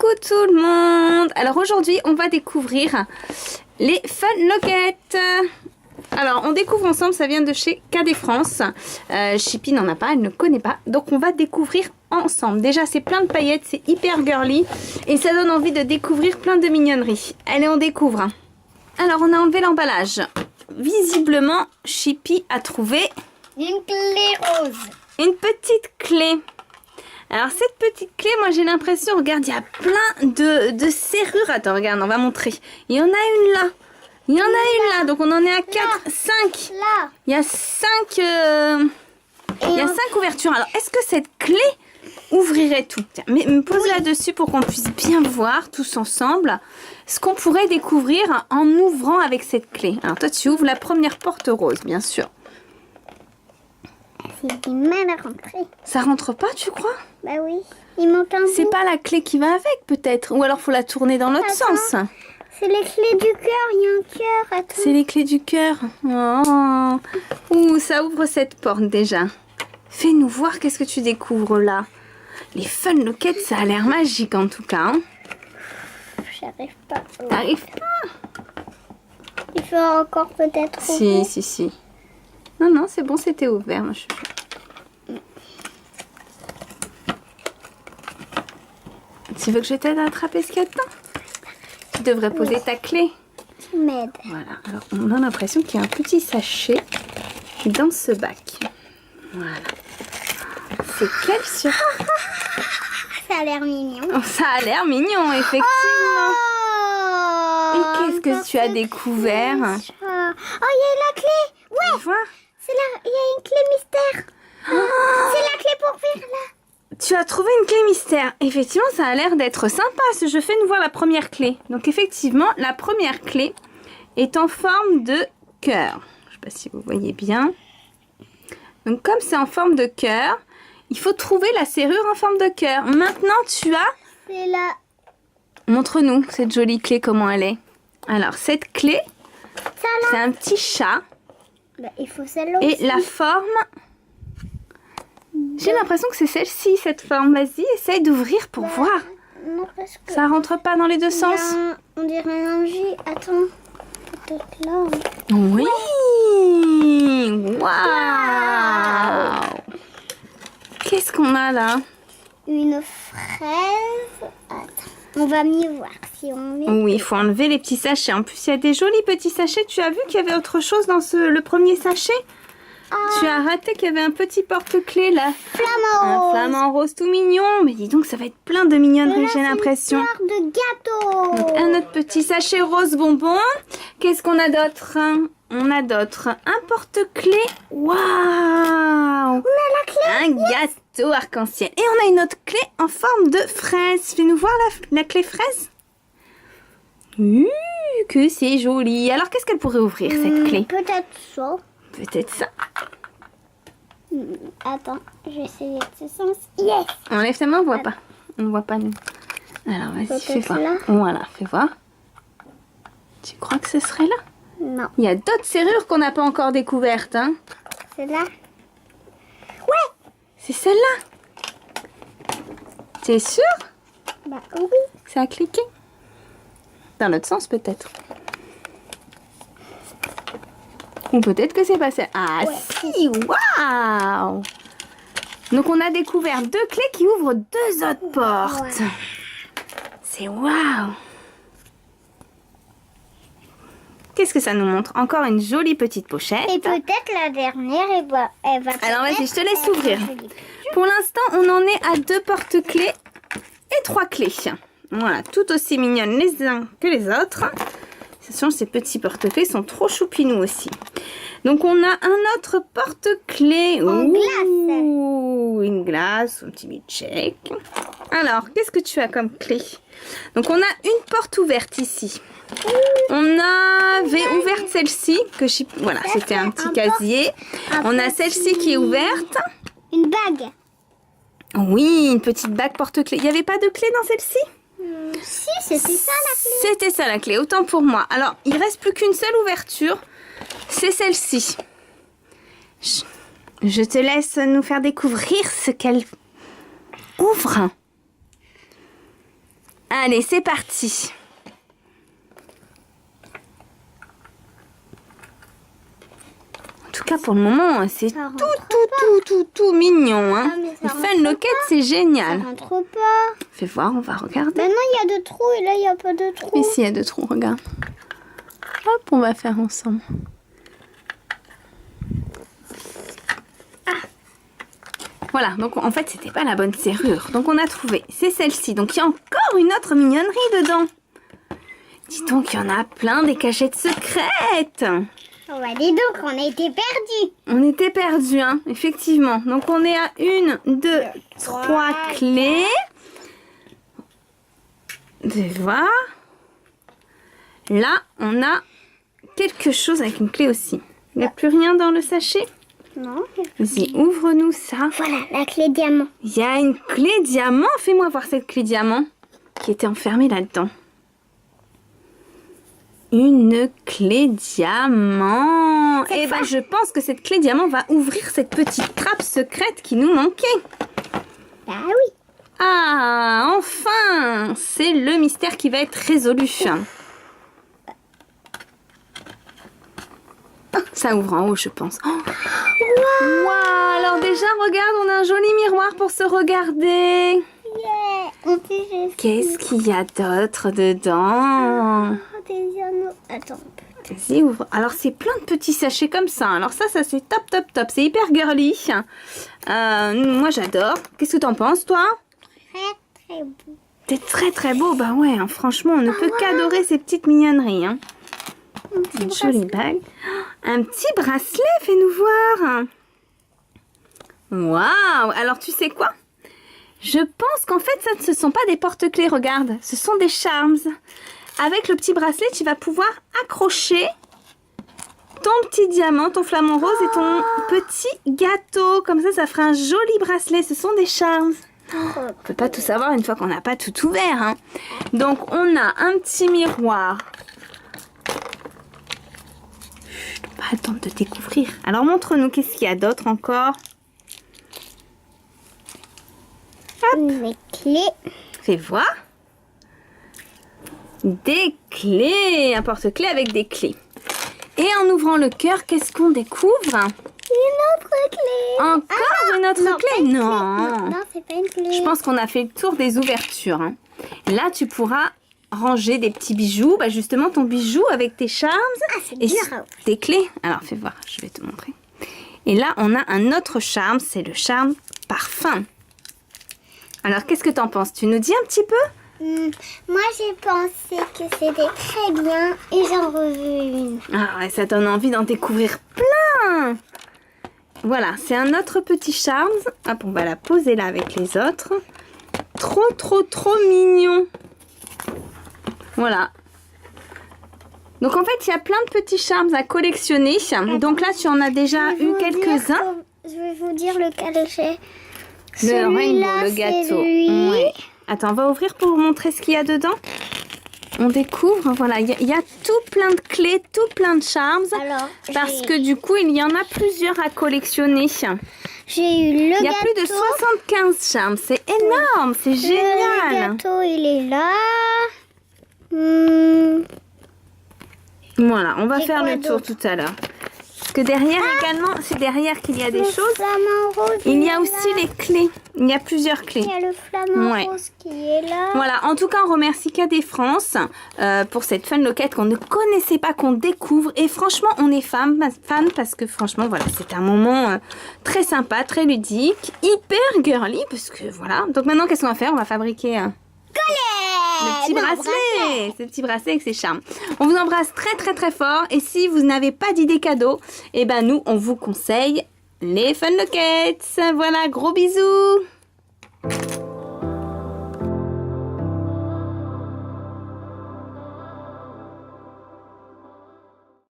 Coucou tout le monde. Alors aujourd'hui on va découvrir les Fun Lockets. Alors on découvre ensemble, ça vient de chez KD France. Chippy n'en a pas, elle ne connaît pas. Donc on va découvrir ensemble. Déjà c'est plein de paillettes, c'est hyper girly. Et ça donne envie de découvrir plein de mignonneries. Allez on découvre. Alors on a enlevé l'emballage. Visiblement Chippy a trouvé une clé rose. Une petite clé. Alors cette petite clé, moi j'ai l'impression, regarde, il y a plein de serrures. Attends, regarde, on va montrer. Il y en a une là. Il y en a une là. Donc on en est à 4, 5. Là. Il y a 5 il y a 5 ouvertures. Alors est-ce que cette clé ouvrirait tout? Tiens, mais me pose là-dessus pour qu'on puisse bien voir tous ensemble ce qu'on pourrait découvrir en ouvrant avec cette clé. Alors toi tu ouvres la première porte rose, bien sûr. C'est du mal à rentrer. Ça rentre pas, tu crois? Bah oui. Il manque un bout. C'est pas la clé qui va avec, peut-être. Ou alors faut la tourner dans l'autre sens. C'est les clés du cœur. Il y a un cœur. Attends. C'est les clés du cœur. Oh. Ouh, ça ouvre cette porte déjà. Fais-nous voir qu'est-ce que tu découvres là. Les Fun Lockets, ça a l'air magique en tout cas. Hein. J'arrive pas. T'arrives pas? Il faut encore peut-être ouvrir. Si. Non, non, c'est bon, c'était ouvert. Moi, Tu veux que je t'aide à attraper ce qu'il y a dedans? Tu devrais poser ta clé. Tu m'aides. Voilà, alors on a l'impression qu'il y a un petit sachet dans ce bac. Voilà. C'est quel sur... Ça a l'air mignon. Oh, ça a l'air mignon, effectivement. Oh, et qu'est-ce que tu as découvert? Oh, il y a la clé. Ouais. Tu vois? C'est là, il y a une clé mystère. C'est la clé pour ouvrir là. Tu as trouvé une clé mystère. Effectivement, ça a l'air d'être sympa ce jeu. Fais-nous voir la première clé. Donc effectivement, la première clé est en forme de cœur. Je ne sais pas si vous voyez bien. Donc comme c'est en forme de cœur, il faut trouver la serrure en forme de cœur. Maintenant, tu as... C'est là. Montre-nous cette jolie clé, comment elle est. Alors, cette clé, c'est un petit chat. Bah, il faut celle-là aussi. Et la forme... J'ai l'impression que c'est celle-ci, cette forme. Vas-y, essaye d'ouvrir pour voir. Non, parce que... Ça rentre pas dans les deux sens. On dirait un J. Attends. Peut-être là. Oui. Waouh. Qu'est-ce qu'on a là? Une fraise. Attends. On va mieux voir si on met. Oui, il faut enlever les petits sachets. En plus, il y a des jolis petits sachets. Tu as vu qu'il y avait autre chose dans le premier sachet? Tu as raté qu'il y avait un petit porte-clés là. Flamant rose. Un flamant rose tout mignon. Mais dis donc, ça va être plein de mignonneries, j'ai l'impression. Une fleur de gâteau. Donc, un autre petit sachet rose bonbon. Qu'est-ce qu'on a d'autre? On a d'autres. Un porte-clés. Waouh! On a la clé. Un gâteau arc-en-ciel. Et on a une autre clé en forme de fraise. Fais-nous voir la clé fraise. Que c'est joli. Alors, qu'est-ce qu'elle pourrait ouvrir, cette clé? Peut-être ça. Peut-être ça. Attends, je vais essayer ce sens. Yes! Enlève ta main, on voit pas. On voit pas, nous. Alors, vas-y, fais voir. Là. Voilà, fais voir. Tu crois que ce serait là? Non. Il y a d'autres serrures qu'on n'a pas encore découvertes, hein? C'est là? Ouais! C'est celle-là. T'es sûr? Bah oui. Ça a cliqué. Dans l'autre sens, peut-être. Ou peut-être que c'est passé. Ah ouais. Si! Waouh! Donc on a découvert 2 clés qui ouvrent 2 autres portes. Ouais. C'est waouh! Qu'est-ce que ça nous montre? Encore une jolie petite pochette. Et peut-être la dernière, elle va alors vas-y, je te laisse ouvrir. Pour l'instant, on en est à 2 porte-clés et 3 clés. Voilà, tout aussi mignonnes les uns que les autres. Attention, ces petits porte-clés sont trop choupinous aussi. Donc on a un autre porte-clés. En glace. Une glace, un petit milkshake. Alors, qu'est-ce que tu as comme clé? Donc on a une porte ouverte ici. On avait ouvert celle-ci, voilà, c'était un petit casier. On a celle-ci qui est ouverte. Une bague. Oui, une petite bague porte-clés. Il n'y avait pas de clé dans celle-ci? Si, c'était ça la clé. C'était ça la clé, autant pour moi. Alors, il reste plus qu'une seule ouverture. C'est celle-ci. Je te laisse nous faire découvrir ce qu'elle ouvre. Allez, c'est parti. En tout cas, pour le moment, c'est Ça rentre tout mignon. Hein. Ah, mais Les ça Fun rentre Locket, c'est Ça génial. rentre pas. Fais voir, on va regarder. Maintenant, il y a 2 trous et là, il n'y a pas de trous. Ici, il y a 2 trous, regarde. Hop, on va faire ensemble. Voilà, donc en fait, c'était pas la bonne serrure. Donc, on a trouvé. C'est celle-ci. Donc, il y a encore une autre mignonnerie dedans. Dis donc, il y en a plein des cachettes secrètes. Oh, bah, dis donc, on a été perdus. On était perdus, hein, effectivement. Donc, on est à 1, 2, 3 clés. Tu vois. Là, on a quelque chose avec une clé aussi. Il n'y a plus rien dans le sachet? Non. Vas-y, ouvre-nous ça. Voilà, la clé diamant. Il y a une clé diamant. Fais-moi voir cette clé diamant qui était enfermée là-dedans. Une clé diamant. Et ben, je pense que cette clé diamant va ouvrir cette petite trappe secrète qui nous manquait. Bah oui. Ah, enfin! C'est le mystère qui va être résolu. Ça ouvre en haut, je pense. Oh. Wow! Alors déjà, regarde, on a un joli miroir pour se regarder. Yeah. On peut juste... Qu'est-ce qu'il y a d'autre dedans? Oh, des anneaux. Attends. Vas-y, ouvre. Alors, c'est plein de petits sachets comme ça. Alors ça c'est top, top, top. C'est hyper girly. Moi, j'adore. Qu'est-ce que t'en penses, toi? Très, très beau. C'est très, très beau. Bah ouais, hein, franchement, on ne peut qu'adorer ces petites mignonneries. Hein. Une jolie bague. Un petit bracelet, fais-nous voir. Waouh! Alors, tu sais quoi? Je pense qu'en fait, ça ne sont pas des porte-clés, regarde. Ce sont des charms. Avec le petit bracelet, tu vas pouvoir accrocher ton petit diamant, ton flamant rose et ton petit gâteau. Comme ça fera un joli bracelet. Ce sont des charms. On ne peut pas tout savoir une fois qu'on n'a pas tout ouvert. Hein. Donc, on a un petit miroir. On va attendre de découvrir. Alors, montre-nous qu'est-ce qu'il y a d'autre encore. Mes clés. Fais voir. Des clés. Un porte-clés avec des clés. Et en ouvrant le cœur, qu'est-ce qu'on découvre? Une autre clé. Encore une autre clé? Non. Non, c'est pas une clé. Je pense qu'on a fait le tour des ouvertures. Hein. Là, tu pourras ranger des petits bijoux. Bah, justement, ton bijou avec tes charms. Ah, c'est et dur. tes clés. Alors, fais voir. Je vais te montrer. Et là, on a un autre charme. C'est le charme parfum. Alors, qu'est-ce que t'en penses? Tu nous dis un petit peu? Moi, j'ai pensé que c'était très bien et j'en revu une. Ah ouais, ça donne envie d'en découvrir plein. Voilà, c'est un autre petit charme. Hop, on va la poser là avec les autres. Trop, trop, trop mignon. Voilà. Donc en fait, il y a plein de petits charmes à collectionner. Donc là, tu en as déjà eu quelques-uns. Je vais vous dire lequel j'ai. Le rainbow, Celui-là, le c'est gâteau. lui. Ouais. Attends, on va ouvrir pour vous montrer ce qu'il y a dedans. On découvre, voilà, il y a tout plein de clés, tout plein de charms. Alors, Parce que du coup, il y en a plusieurs à collectionner. j'ai eu le Il y a gâteau. plus de 75 charms. C'est énorme, c'est Le génial. gâteau, il est là. Voilà, on va Et faire quoi le tour d'autre? tout à l'heure. Parce que derrière également, c'est derrière qu'il y a des Le choses. flamant rose. Il y a est aussi là. les clés. Il y a plusieurs clés. Il y a le flamant Ouais. rose qui est là. Voilà, en tout cas, on remercie Cadet France pour cette Fun Locket qu'on ne connaissait pas, qu'on découvre. Et franchement, on est fan parce que franchement, voilà, c'est un moment très sympa, très ludique, hyper girly. Parce que voilà. Donc maintenant, qu'est-ce qu'on va faire? On va fabriquer le petit bracelet. Ce petit bracelet avec ses charmes. On vous embrasse très, très, très fort. Et si vous n'avez pas d'idée cadeau, eh ben nous, on vous conseille les Fun Lockets. Voilà, gros bisous.